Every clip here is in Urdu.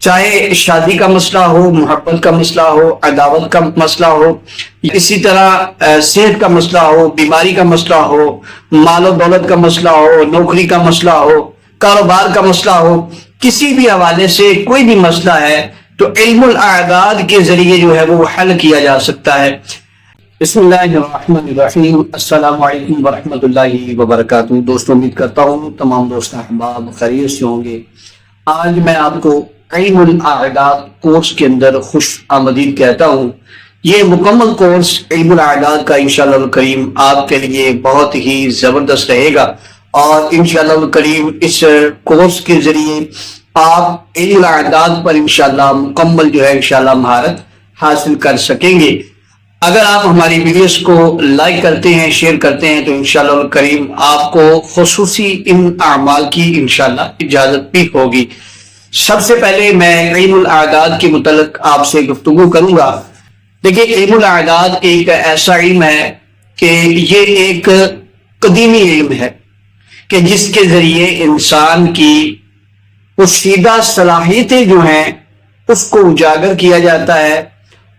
چاہے شادی کا مسئلہ ہو، محبت کا مسئلہ ہو، عداوت کا مسئلہ ہو، اسی طرح صحت کا مسئلہ ہو، بیماری کا مسئلہ ہو، مال و دولت کا مسئلہ ہو، نوکری کا مسئلہ ہو، کاروبار کا مسئلہ ہو، کسی بھی حوالے سے کوئی بھی مسئلہ ہے تو علم الاعداد کے ذریعے جو ہے وہ حل کیا جا سکتا ہے۔ بسم اللہ الرحمن الرحیم۔ السلام علیکم ورحمۃ اللہ وبرکاتہ۔ دوستوں، امید کرتا ہوں تمام دوست احباب خیریت سے ہوں گے۔ آج میں آپ کو علم الاعداد کورس کے اندر خوش آمدید کہتا ہوں۔ یہ مکمل کورس علم الاعداد کا انشاءاللہ الکریم آپ کے لیے بہت ہی زبردست رہے گا، اور انشاءاللہ الکریم اس کورس کے ذریعے آپ علم الاعداد پر انشاءاللہ مکمل جو ہے انشاءاللہ مہارت حاصل کر سکیں گے۔ اگر آپ ہماری ویڈیوز کو لائک کرتے ہیں، شیئر کرتے ہیں، تو انشاءاللہ الکریم آپ کو خصوصی ان اعمال کی انشاءاللہ اجازت بھی ہوگی۔ سب سے پہلے میں علم الاعداد کے متعلق آپ سے گفتگو کروں گا۔ دیکھیں، علم الاعداد ایک ایسا علم ہے کہ یہ ایک قدیمی علم ہے کہ جس کے ذریعے انسان کی پوشیدہ صلاحیتیں جو ہیں اس کو اجاگر کیا جاتا ہے،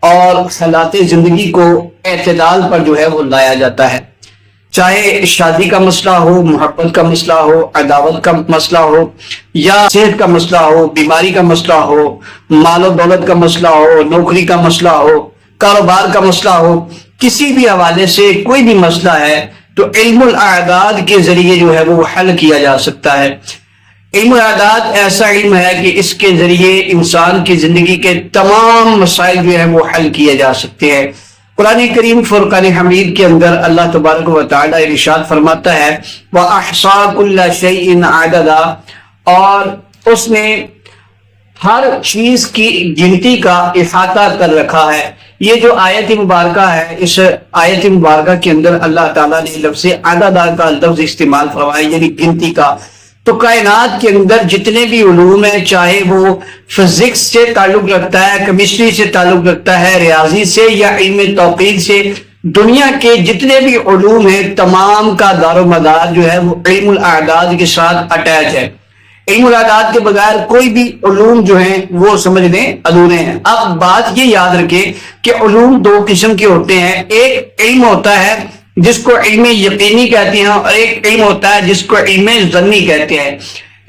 اور حالات زندگی کو اعتدال پر جو ہے وہ لایا جاتا ہے۔ چاہے شادی کا مسئلہ ہو، محبت کا مسئلہ ہو، عداوت کا مسئلہ ہو، یا صحت کا مسئلہ ہو، بیماری کا مسئلہ ہو، مال و دولت کا مسئلہ ہو، نوکری کا مسئلہ ہو، کاروبار کا مسئلہ ہو، کسی بھی حوالے سے کوئی بھی مسئلہ ہے تو علم الاعداد کے ذریعے جو ہے وہ حل کیا جا سکتا ہے۔ علم الاعداد ایسا علم ہے کہ اس کے ذریعے انسان کی زندگی کے تمام مسائل جو ہیں وہ حل کیے جا سکتے ہیں۔ قرآن کریم فرقان حمید کے اندر اللہ تبارک و تعالی ارشاد فرماتا ہے وَأَحْصَىٰ كُلَّ شَيْءٍ عَدَدًا، اور اس نے ہر چیز کی گنتی کا احاطہ کر رکھا ہے۔ یہ جو آیت مبارکہ ہے، اس آیت مبارکہ کے اندر اللہ تعالیٰ نے لفظ عددہ کا لفظ استعمال فرمایا، یعنی گنتی کا۔ تو کائنات کے اندر جتنے بھی علوم ہیں، چاہے وہ فزکس سے تعلق رکھتا ہے، کیمسٹری سے تعلق رکھتا ہے، ریاضی سے، یا علم توقید سے، دنیا کے جتنے بھی علوم ہیں تمام کا دار و مدار جو ہے وہ علم الاعداد کے ساتھ اٹیچ ہے۔ علم الاعداد کے بغیر کوئی بھی علوم جو ہیں وہ سمجھنے ادھورے ہیں۔ اب بات یہ یاد رکھیں کہ علوم دو قسم کے ہوتے ہیں۔ ایک علم ہوتا ہے جس کو علم یقینی کہتے ہیں، اور ایک علم ہوتا ہے جس کو علم ظنی کہتے ہیں۔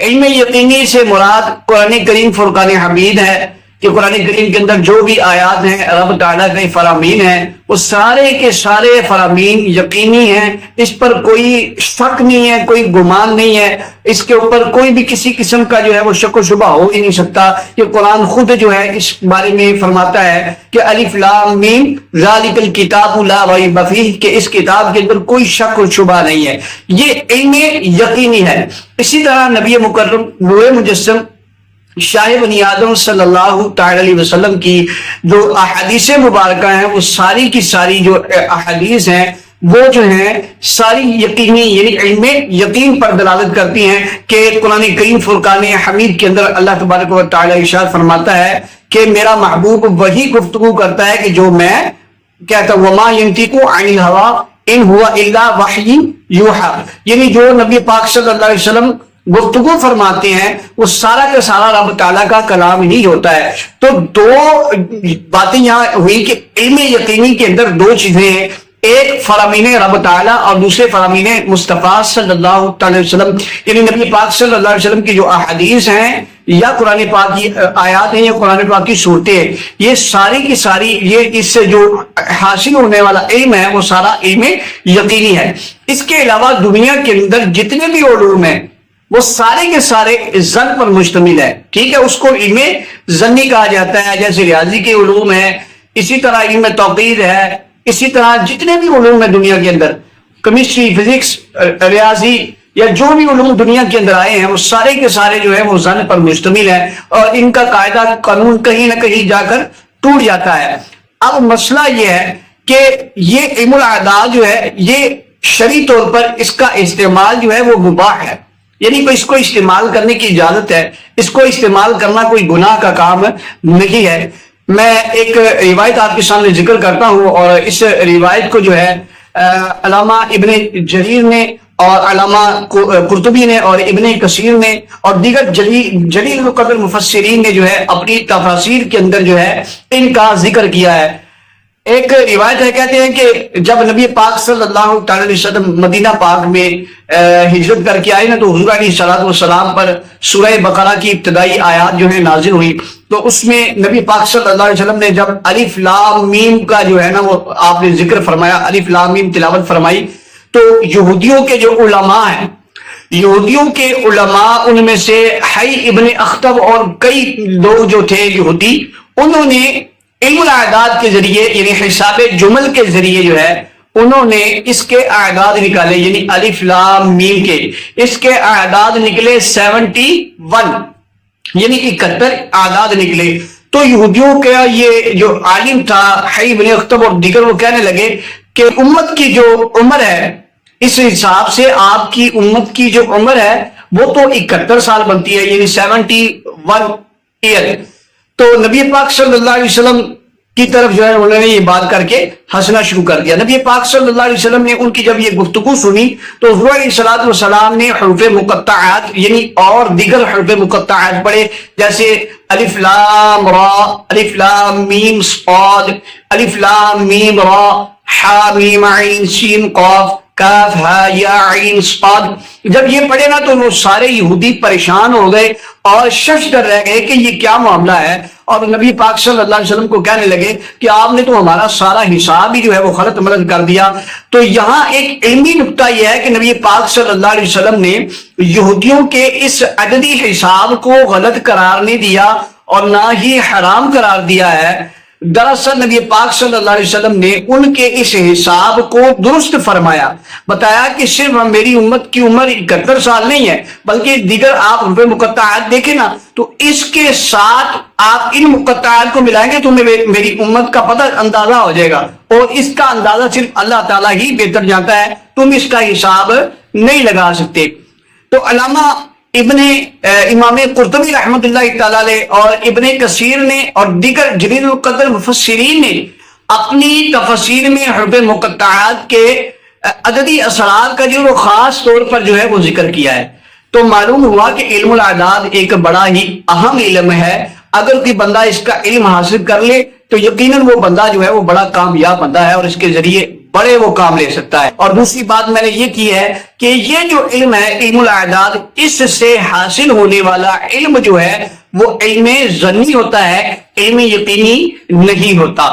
علم یقینی سے مراد قرآن کریم فرقان حمید ہے، کہ قرآن کریم کے اندر جو بھی آیات ہیں رب تعالیٰ کے فرامین ہیں وہ سارے کے سارے فرامین یقینی ہیں، اس پر کوئی شک نہیں ہے، کوئی گمان نہیں ہے، اس کے اوپر کوئی بھی کسی قسم کا جو ہے وہ شک و شبہ ہو ہی نہیں سکتا۔ یہ قرآن خود جو ہے اس بارے میں فرماتا ہے کہ الف لام میم ذالک الکتاب لا ریب فیہ، کہ اس کتاب کے اندر کوئی شک و شبہ نہیں ہے۔ یہ علم یقینی ہے۔ اسی طرح نبی مکرم نور مجسم شاہ بنی آدم صلی اللہ تعالی علیہ وسلم کی جو احادیث مبارکہ ہیں، وہ ساری کی ساری جو احادیث ہیں وہ جو ہیں ساری یقینی، یعنی علم یقین پر دلالت کرتی ہیں، کہ قرآن کریم فرقان حمید کے اندر اللہ تبارک و تعالی ارشاد فرماتا ہے کہ میرا محبوب وہی گفتگو کرتا ہے کہ جو میں کہتا ہوں، وما ينطق عن الهوى ان هو الا وحی یوحى، یعنی جو نبی پاک صلی اللہ علیہ وسلم گفتگو فرماتے ہیں وہ سارا کا سارا رب تعالیٰ کا کلام ہی ہوتا ہے۔ تو دو باتیں یہاں ہوئی کہ علم یقینی کے اندر دو چیزیں ہیں، ایک فرامین رب تعالیٰ اور دوسرے فرامین مصطفیٰ صلی اللہ علیہ وسلم، یعنی نبی پاک صلی اللہ علیہ وسلم کی جو احادیث ہیں یا قرآن پاک کی آیات ہیں یا قرآن پاک کی صورتیں ہیں، یہ ساری کی ساری یہ اس سے جو حاصل ہونے والا علم ہے وہ سارا علم یقینی ہے۔ اس کے علاوہ دنیا کے اندر جتنے بھی علوم ہیں وہ سارے کے سارے ظن پر مشتمل ہے، ٹھیک ہے، اس کو علم ظنی کہا جاتا ہے۔ جیسے ریاضی کے علوم ہیں، اسی طرح علم توقید ہے، اسی طرح جتنے بھی علوم ہیں دنیا کے اندر، کیمسٹری، فزکس، ریاضی، یا جو بھی علوم دنیا کے اندر آئے ہیں وہ سارے کے سارے جو ہے وہ ظن پر مشتمل ہے، اور ان کا قاعدہ قانون کہیں نہ کہیں جا کر ٹوٹ جاتا ہے۔ اب مسئلہ یہ ہے کہ یہ علم الاعداد جو ہے یہ شرعی طور پر اس کا استعمال جو ہے وہ مباح ہے، یعنی اس کو استعمال کرنے کی اجازت ہے، اس کو استعمال کرنا کوئی گناہ کا کام نہیں ہے۔ میں ایک روایت آپ کے سامنے ذکر کرتا ہوں، اور اس روایت کو جو ہے علامہ ابن جریر نے اور علامہ قرطبی نے اور ابن کثیر نے اور دیگر جلیل القدر مفسرین نے جو ہے اپنی تفاسیر کے اندر جو ہے ان کا ذکر کیا ہے۔ ایک روایت ہے، کہتے ہیں کہ جب نبی پاک صلی اللہ تعالی علیہ وسلم مدینہ پاک میں ہجرت کر کے آئے نا، تو حضور علیہ السلام پر سورہ بقرہ کی ابتدائی آیات جو ہے نازل ہوئی، تو اس میں نبی پاک صلی اللہ علیہ وسلم نے جب الف لام میم کا جو ہے نا وہ آپ نے ذکر فرمایا، الف لام میم تلاوت فرمائی، تو یہودیوں کے جو علماء ہیں، یہودیوں کے علماء ان میں سے حی ابن اخطب اور کئی لوگ جو تھے یہودی، انہوں نے علم الاعداد کے ذریعے یعنی حساب جمل کے ذریعے جو ہے انہوں نے اس کے اعداد نکالے، یعنی الف لام میم کے اس کے اعداد نکلے 71، یعنی 71 اعداد نکلے۔ تو یہودیوں کا یہ جو عالم تھا حی ابن اخطب اور دیگر، وہ کہنے لگے کہ امت کی جو عمر ہے اس حساب سے آپ کی امت کی جو عمر ہے وہ تو 71 سال بنتی ہے، یعنی 71 ایئر۔ تو نبی پاک صلی اللہ علیہ وسلم کی طرف جو ہے انہوں نے یہ بات کر کے ہنسنا شروع کر دیا۔ نبی پاک صلی اللہ علیہ وسلم نے ان کی جب یہ گفتگو سنی تو حضور علیہ السلام نے حروف مقطعات یعنی اور دیگر حروف مقطعات پڑھے، جیسے الف لام را، الف لام میم صاد، الف لام میم را، حا میم عین سین قاف کاف ہا یا عین صاد۔ جب یہ پڑھے نا تو وہ سارے یہودی پریشان ہو گئے اور شش در رہ گئے کہ یہ کیا معاملہ ہے، اور نبی پاک صلی اللہ علیہ وسلم کو کہنے لگے کہ آپ نے تو ہمارا سارا حساب ہی جو ہے وہ غلط ملت کر دیا۔ تو یہاں ایک علمی نقطہ یہ ہے کہ نبی پاک صلی اللہ علیہ وسلم نے یہودیوں کے اس عددی حساب کو غلط قرار نہیں دیا اور نہ ہی حرام قرار دیا ہے۔ دراصل نبی پاک صلی اللہ علیہ وسلم نے ان کے اس حساب کو درست فرمایا، بتایا کہ صرف میری امت کی عمر 71 سال نہیں ہے، بلکہ دیگر آپ حروف مقطعات دیکھیں نا تو اس کے ساتھ آپ ان مقطعات کو ملائیں گے تو میری امت کا پتہ اندازہ ہو جائے گا، اور اس کا اندازہ صرف اللہ تعالیٰ ہی بہتر جانتا ہے، تم اس کا حساب نہیں لگا سکتے۔ تو علامہ امام قرطبی رحمۃ اللہ تعالی علیہ اور ابن کثیر نے اور دیگر جلیل القدر مفسرین نے اپنی تفسیر میں حروف مقطعات کے عددی اثرات کا جو خاص طور پر جو ہے وہ ذکر کیا ہے۔ تو معلوم ہوا کہ علم الاعداد ایک بڑا ہی اہم علم ہے، اگر کوئی بندہ اس کا علم حاصل کر لے تو یقیناً وہ بندہ جو ہے وہ بڑا کامیاب بندہ ہے اور اس کے ذریعے بڑے وہ کام لے سکتا ہے۔ اور دوسری بات میں نے یہ کی ہے کہ یہ جو علم ہے علم الاعداد، اس سے حاصل ہونے والا علم جو ہے وہ علم ظنی ہوتا ہے، علم یقینی نہیں ہوتا۔